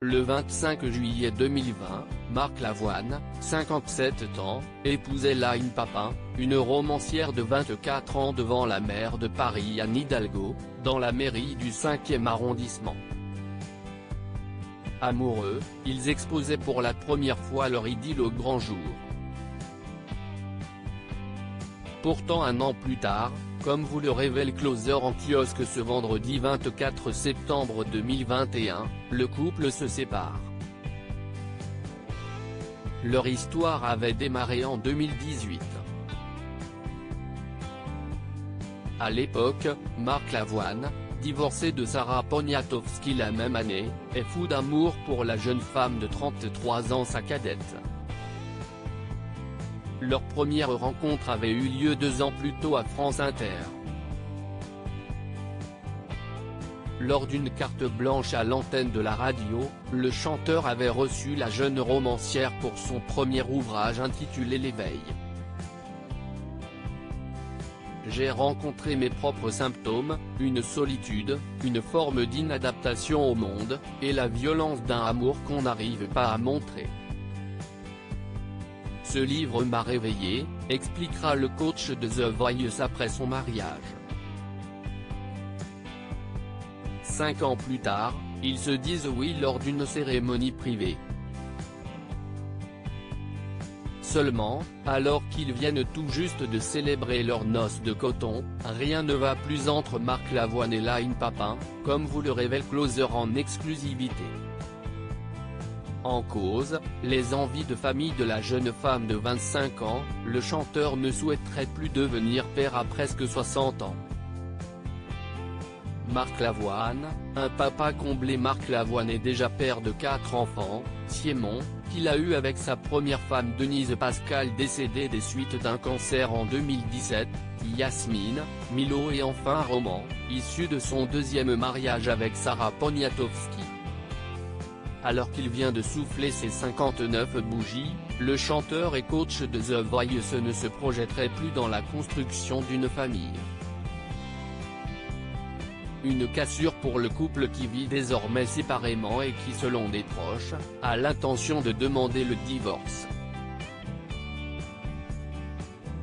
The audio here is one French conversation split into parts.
Le 25 juillet 2020, Marc Lavoine, 57 ans, épousait Elaine Papin, une romancière de 24 ans devant la maire de Paris Anne Hidalgo, dans la mairie du 5e arrondissement. Amoureux, ils exposaient pour la première fois leur idylle au grand jour. Pourtant un an plus tard, comme vous le révèle Closer en kiosque ce vendredi 24 septembre 2021, le couple se sépare. Leur histoire avait démarré en 2018. À l'époque, Marc Lavoine, divorcé de Sarah Poniatowski la même année, est fou d'amour pour la jeune femme de 33 ans, sa cadette. Leur première rencontre avait eu lieu 2 ans plus tôt à France Inter. Lors d'une carte blanche à l'antenne de la radio, le chanteur avait reçu la jeune romancière pour son premier ouvrage intitulé L'éveil. J'ai rencontré mes propres symptômes, une solitude, une forme d'inadaptation au monde, et la violence d'un amour qu'on n'arrive pas à montrer. Ce livre m'a réveillé, expliquera le coach de The Voice après son mariage. 5 ans plus tard, ils se disent oui lors d'une cérémonie privée. Seulement, alors qu'ils viennent tout juste de célébrer leurs noces de coton, rien ne va plus entre Marc Lavoine et Elaine Papin, comme vous le révèle Closer en exclusivité. En cause, les envies de famille de la jeune femme de 25 ans, le chanteur ne souhaiterait plus devenir père à presque 60 ans. Marc Lavoine, un papa comblé. Marc Lavoine est déjà père de 4 enfants, Siemon, qu'il a eu avec sa première femme Denise Pascal décédée des suites d'un cancer en 2017, Yasmine, Milo et enfin Roman, issu de son deuxième mariage avec Sarah Poniatowski. Alors qu'il vient de souffler ses 59 bougies, le chanteur et coach de The Voice ne se projetterait plus dans la construction d'une famille. Une cassure pour le couple qui vit désormais séparément et qui selon des proches, a l'intention de demander le divorce.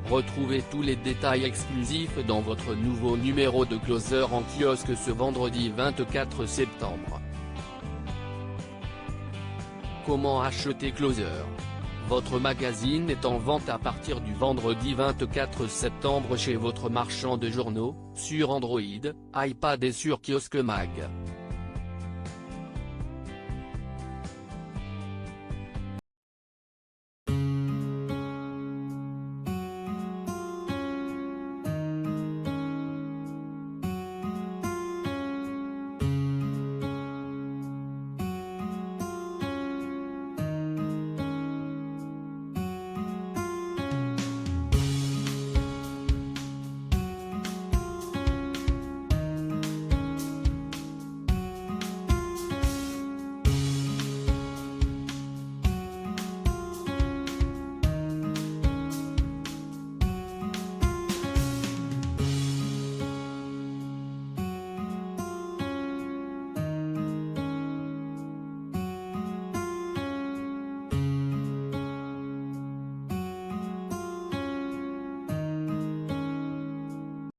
Retrouvez tous les détails exclusifs dans votre nouveau numéro de Closer en kiosque ce vendredi 24 septembre. Comment acheter Closer? Votre magazine est en vente à partir du vendredi 24 septembre chez votre marchand de journaux, sur Android, iPad et sur Kiosque Mag.